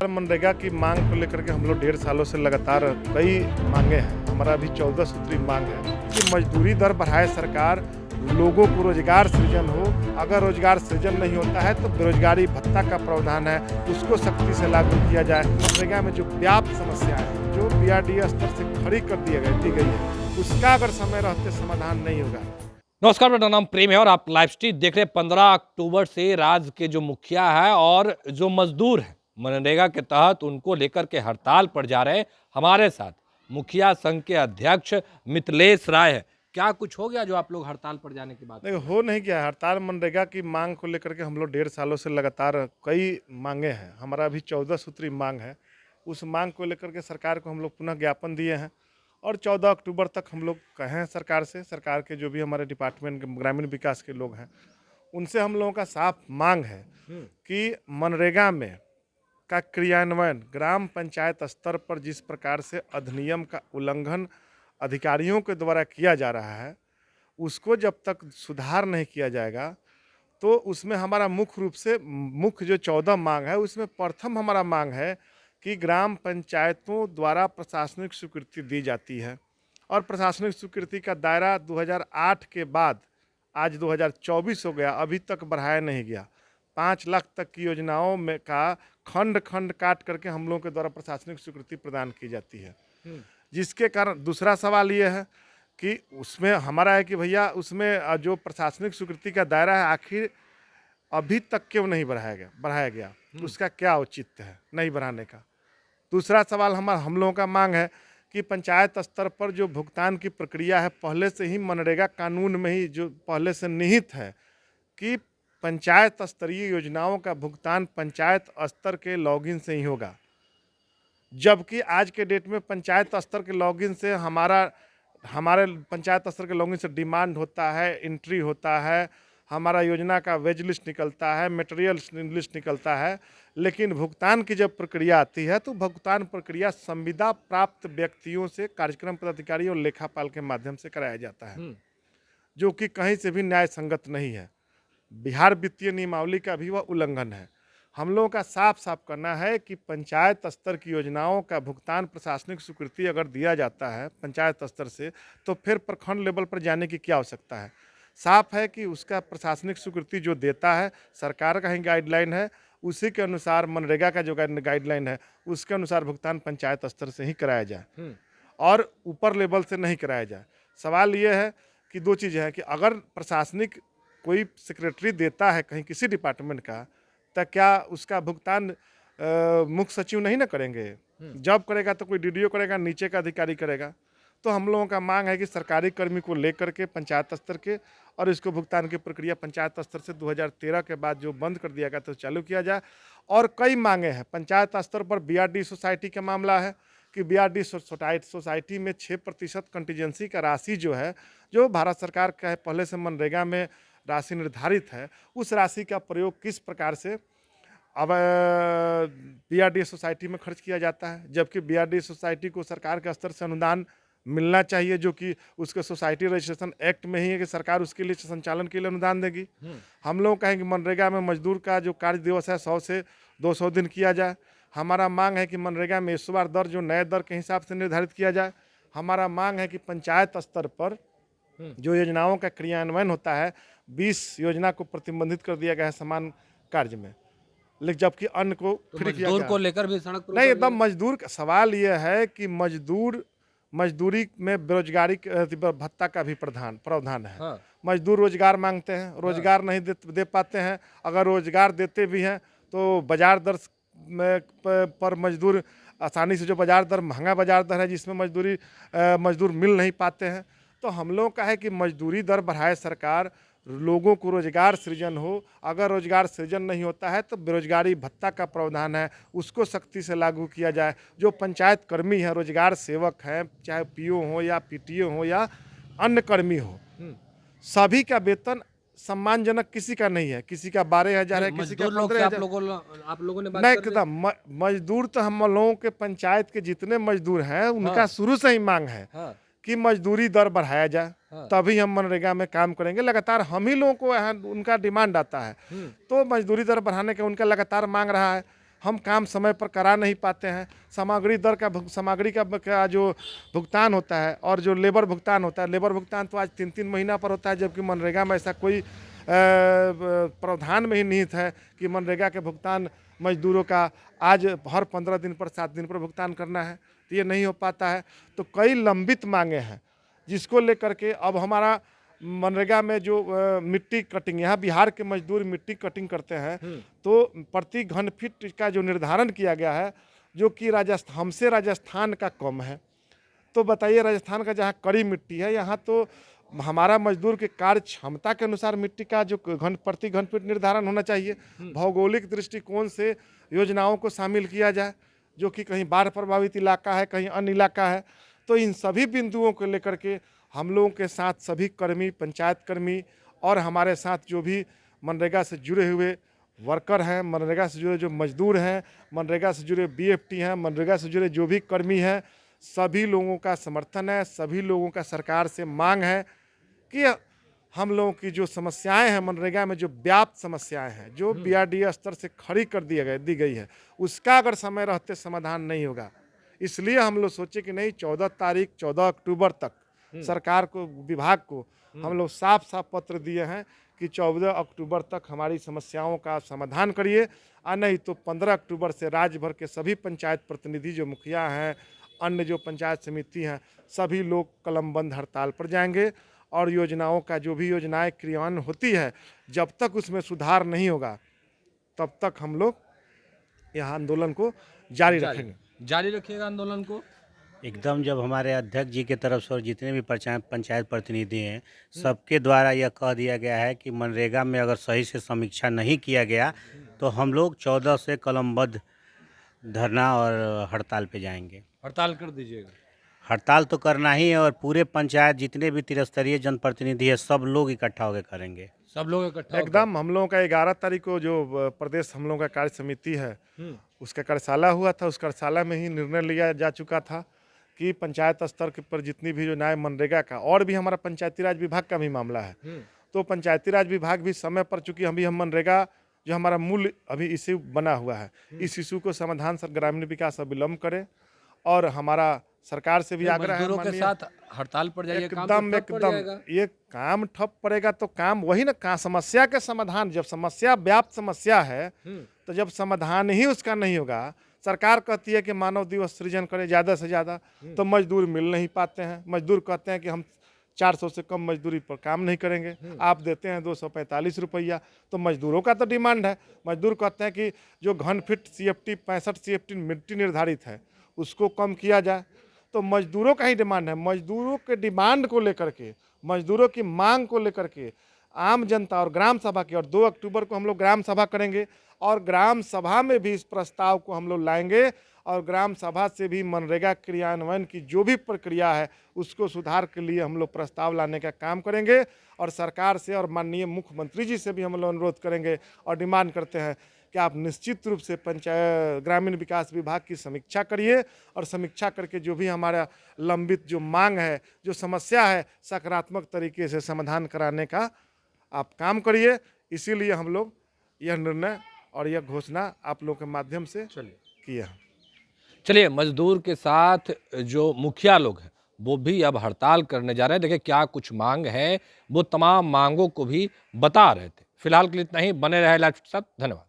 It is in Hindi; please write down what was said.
मनरेगा की मांग को लेकर के हम लोग 1.5 सालों से लगातार कई मांगे हैं। हमारा अभी 14 सूत्री मांग है कि मजदूरी दर बढ़ाए सरकार, लोगों को रोजगार सृजन हो। अगर रोजगार सृजन नहीं होता है तो बेरोजगारी भत्ता का प्रावधान है, उसको सख्ती से लागू किया जाए। मनरेगा में जो व्याप्त समस्या है, जो बीआरडीए स्तर से खड़ी कर दी गई है, उसका अगर समय रहते समाधान नहीं होगा। नमस्कार, मेरा नाम प्रेम है और आप लाइव स्ट्रीट देख रहे हैं। 15 अक्टूबर से राज्य के जो मुखिया है और जो मजदूर हैं मनरेगा के तहत, उनको लेकर के हड़ताल पर जा रहे हैं। हमारे साथ मुखिया संघ के अध्यक्ष मिथिलेश राय है। क्या कुछ हो गया जो आप लोग हड़ताल पर जाने की बात? नहीं, हो नहीं गया हड़ताल। मनरेगा की मांग को लेकर के हम लोग 1.5 सालों से लगातार कई मांगे हैं। हमारा अभी 14 सूत्री मांग है। उस मांग को लेकर के सरकार को हम लोग पुनः ज्ञापन दिए हैं और 14 अक्टूबर तक हम लोग कहे हैं सरकार से। सरकार के जो भी हमारे डिपार्टमेंट के ग्रामीण विकास के लोग हैं, उनसे हम लोगों का साफ मांग है कि मनरेगा में का क्रियान्वयन ग्राम पंचायत स्तर पर जिस प्रकार से अधिनियम का उल्लंघन अधिकारियों के द्वारा किया जा रहा है, उसको जब तक सुधार नहीं किया जाएगा तो उसमें हमारा मुख्य रूप से मुख्य जो 14 मांग है, उसमें प्रथम हमारा मांग है कि ग्राम पंचायतों द्वारा प्रशासनिक स्वीकृति दी जाती है और प्रशासनिक स्वीकृति का दायरा 2008 के बाद आज 2024 हो गया, अभी तक बढ़ाया नहीं गया। 5 लाख तक की योजनाओं में का खंड खंड काट करके हम लोगों के द्वारा प्रशासनिक स्वीकृति प्रदान की जाती है, जिसके कारण दूसरा सवाल ये है कि उसमें हमारा है कि भैया उसमें जो प्रशासनिक स्वीकृति का दायरा है, आखिर अभी तक क्यों नहीं बढ़ाया गया उसका क्या औचित्य है नहीं बढ़ाने का। दूसरा सवाल हम लोगों का मांग है कि पंचायत स्तर पर जो भुगतान की प्रक्रिया है, पहले से ही मनरेगा कानून में ही जो पहले से निहित है कि पंचायत स्तरीय योजनाओं का भुगतान पंचायत स्तर के लॉगिन से ही होगा, जबकि आज के डेट में पंचायत स्तर के लॉगिन से हमारे पंचायत स्तर के लॉगिन से डिमांड होता है, एंट्री होता है, हमारा योजना का वेज लिस्ट निकलता है, मटेरियल लिस्ट निकलता है, लेकिन भुगतान की जब प्रक्रिया आती है तो भुगतान प्रक्रिया संविदा प्राप्त व्यक्तियों से, कार्यक्रम पदाधिकारी और लेखापाल के माध्यम से कराया जाता है, जो कि कहीं से भी न्याय संगत नहीं है। बिहार वित्तीय नियमावली का भी वह उल्लंघन है। हम लोगों का साफ साफ करना है कि पंचायत स्तर की योजनाओं का भुगतान प्रशासनिक स्वीकृति अगर दिया जाता है पंचायत स्तर से, तो फिर प्रखंड लेवल पर जाने की क्या आवश्यकता है। साफ है कि उसका प्रशासनिक स्वीकृति जो देता है सरकार का ही गाइडलाइन है, उसी के अनुसार मनरेगा का जो गाइडलाइन है उसके अनुसार भुगतान पंचायत स्तर से ही कराया जाए और ऊपर लेवल से नहीं कराया जाए। सवाल ये है कि दो चीज़ें हैं कि अगर प्रशासनिक कोई सेक्रेटरी देता है कहीं किसी डिपार्टमेंट का, तो क्या उसका भुगतान मुख्य सचिव नहीं ना करेंगे? जब करेगा तो कोई डीडीओ करेगा, नीचे का अधिकारी करेगा। तो हम लोगों का मांग है कि सरकारी कर्मी को लेकर के पंचायत स्तर के और इसको भुगतान की प्रक्रिया पंचायत स्तर से 2013 के बाद जो बंद कर दिया गया तो चालू किया जाए। और कई मांगे हैं पंचायत स्तर पर। बीआरडी सोसाइटी का मामला है कि बीआरडी सोसाइटी में 6% कंटीजेंसी का राशि जो है, जो भारत सरकार का है, पहले से मनरेगा में राशि निर्धारित है, उस राशि का प्रयोग किस प्रकार से अब बीआरडी सोसाइटी में खर्च किया जाता है, जबकि बीआरडी सोसाइटी को सरकार के स्तर से अनुदान मिलना चाहिए, जो कि उसके सोसाइटी रजिस्ट्रेशन एक्ट में ही है कि सरकार उसके लिए संचालन के लिए अनुदान देगी। हम लोग कहें कि मनरेगा में मजदूर का जो कार्य दिवस है 100 से 200 दिन किया जाए। हमारा मांग है कि मनरेगा में इस बार दर जो नए दर के हिसाब से निर्धारित किया जाए। हमारा मांग है कि पंचायत स्तर पर जो योजनाओं का क्रियान्वयन होता है, 20 योजना को प्रतिबंधित कर दिया गया है समान कार्य में, लेकिन जबकि अन्य को तो फ्री किया मजदूर गया को लेकर भी सड़क पर नहीं। एकदम मजदूर का सवाल यह है कि मजदूरी में बेरोजगारी भत्ता का भी प्रावधान है। हाँ। मजदूर रोजगार मांगते हैं, रोजगार नहीं दे पाते हैं। अगर रोजगार देते भी हैं तो बाजार दर पर मजदूर आसानी से, जो बाजार दर महंगा बाजार दर है जिसमें मजदूर मिल नहीं पाते हैं। तो हम लोग का है कि मजदूरी दर बढ़ाए सरकार, लोगों को रोजगार सृजन हो। अगर रोजगार सृजन नहीं होता है तो बेरोजगारी भत्ता का प्रावधान है, उसको सख्ती से लागू किया जाए। जो पंचायत कर्मी हैं, रोजगार सेवक हैं, चाहे पीओ हो या पीटीओ हो या अन्य कर्मी हो, सभी का वेतन सम्मानजनक किसी का नहीं है। किसी का 12,000 है, किसी का 15,000। आप लोगों ने बात नहीं, कर मजदूर तो हम लोगों के पंचायत के जितने मजदूर हैं उनका शुरू से ही मांग है कि मजदूरी दर बढ़ाया जाए, तभी हम मनरेगा में काम करेंगे। लगातार हम ही लोगों को उनका डिमांड आता है, तो मजदूरी दर बढ़ाने का उनका लगातार मांग रहा है। हम काम समय पर करा नहीं पाते हैं। सामग्री का जो भुगतान होता है और जो लेबर भुगतान होता है, लेबर भुगतान तो आज 3-3 महीना पर होता है, जबकि मनरेगा में ऐसा कोई प्रावधान में ही निहित है कि मनरेगा के भुगतान मजदूरों का आज हर 15 दिन पर 7 दिन पर भुगतान करना है, तो ये नहीं हो पाता है। तो कई लंबित मांगे हैं जिसको लेकर के अब हमारा मनरेगा में जो मिट्टी कटिंग, यहाँ बिहार के मजदूर मिट्टी कटिंग करते हैं, तो प्रति घन फीट का जो निर्धारण किया गया है, जो कि राजस्थान का कम है। तो बताइए, राजस्थान का जहाँ कड़ी मिट्टी है, यहाँ तो हमारा मजदूर के कार्य क्षमता के अनुसार मिट्टी का जो प्रति घन फीट निर्धारण होना चाहिए। भौगोलिक दृष्टिकोण से योजनाओं को शामिल किया जाए, जो कि कहीं बाढ़ प्रभावित इलाका है, कहीं अन्य इलाका है। तो इन सभी बिंदुओं को लेकर के हम लोगों के साथ सभी कर्मी, पंचायत कर्मी और हमारे साथ जो भी मनरेगा से जुड़े हुए वर्कर हैं, मनरेगा से जुड़े जो मजदूर हैं, मनरेगा से जुड़े BFT हैं, मनरेगा से जुड़े जो भी कर्मी हैं, सभी लोगों का समर्थन है। सभी लोगों का सरकार से मांग है कि हम लोगों की जो समस्याएं हैं मनरेगा में, जो व्याप्त समस्याएं हैं, जो BRDA स्तर से खड़ी कर दी गई है, उसका अगर समय रहते समाधान नहीं होगा। इसलिए हम लोग सोचे कि नहीं, 14 अक्टूबर तक सरकार को, विभाग को हम लोग साफ साफ पत्र दिए हैं कि 14 अक्टूबर तक हमारी समस्याओं का समाधान करिए, और नहीं तो 15 अक्टूबर से राज्य भर के सभी पंचायत प्रतिनिधि, जो मुखिया हैं, अन्य जो पंचायत समिति हैं, सभी लोग कलमबंद हड़ताल पर जाएंगे। और योजनाओं का जो भी योजनाएं क्रियान्वयन होती है, जब तक उसमें सुधार नहीं होगा, तब तक हम लोग यह आंदोलन को जारी रखिएगा आंदोलन को एकदम। जब हमारे अध्यक्ष जी के तरफ से और जितने भी पंचायत प्रतिनिधि हैं, सबके द्वारा यह कह दिया गया है कि मनरेगा में अगर सही से समीक्षा नहीं किया गया तो हम लोग 14 से कलमबद्ध धरना और हड़ताल पे जाएंगे। हड़ताल कर दीजिएगा। हड़ताल तो करना ही है, और पूरे पंचायत जितने भी त्रिस्तरीय जनप्रतिनिधि है, सब लोग इकट्ठा होकर करेंगे। सब लोग इकट्ठा एकदम। हम लोगों का 11 तारीख को जो प्रदेश हम लोगों का कार्य समिति है, उसका कार्यशाला हुआ था। उस कार्यशाला में ही निर्णय लिया जा चुका था कि पंचायत स्तर के पर जितनी भी जो नए मनरेगा का, और भी हमारा पंचायती राज विभाग का भी मामला है, तो पंचायती राज विभाग भी समय पर, चूंकि अभी हम मनरेगा जो हमारा मूल अभी इश्यू बना हुआ है, इस इशू को समाधान सर ग्रामीण विकास अविलंब करे। और हमारा सरकार से भी आग्रह है, मजदूरों के साथ हड़ताल पर जाइए। एकदम ये काम ठप पड़ेगा तो काम वही ना, समस्या के समाधान, जब समस्या व्याप्त समस्या है, तो जब समाधान ही उसका नहीं होगा, सरकार कहती है कि मानव दिवस सृजन करें ज़्यादा से ज़्यादा, तो मजदूर मिल नहीं पाते हैं। मजदूर कहते हैं कि हम 400 से कम मजदूरी पर काम नहीं करेंगे, आप देते हैं 245 रुपया, तो मजदूरों का तो डिमांड है। मजदूर कहते हैं कि जो घन फीट CFT 65 CFT मिट्टी निर्धारित है, उसको कम किया जाए। तो मजदूरों का ही डिमांड है। मजदूरों के डिमांड को लेकर के, मजदूरों की मांग को लेकर के आम जनता और ग्राम सभा की, और 2 अक्टूबर को हम लोग ग्राम सभा करेंगे, और ग्राम सभा में भी इस प्रस्ताव को हम लोग लाएंगे, और ग्राम सभा से भी मनरेगा क्रियान्वयन की जो भी प्रक्रिया है, उसको सुधार के लिए हम लोग प्रस्ताव लाने का काम करेंगे। और सरकार से और माननीय मुख्यमंत्री जी से भी हम लोग अनुरोध करेंगे और डिमांड करते हैं कि आप निश्चित रूप से पंचायत ग्रामीण विकास विभाग की समीक्षा करिए, और समीक्षा करके जो भी हमारा लंबित जो मांग है, जो समस्या है, सकारात्मक तरीके से समाधान कराने का आप काम करिए। इसीलिए हम लोग यह निर्णय और यह घोषणा आप लोगों के माध्यम से किए हैं। चलिए, मजदूर के साथ जो मुखिया लोग हैं, वो भी अब हड़ताल करने जा रहे हैं। देखिए क्या कुछ मांग है, वो तमाम मांगों को भी बता रहे थे। फिलहाल के लिए इतना ही। बने रहे लाइव के साथ। धन्यवाद।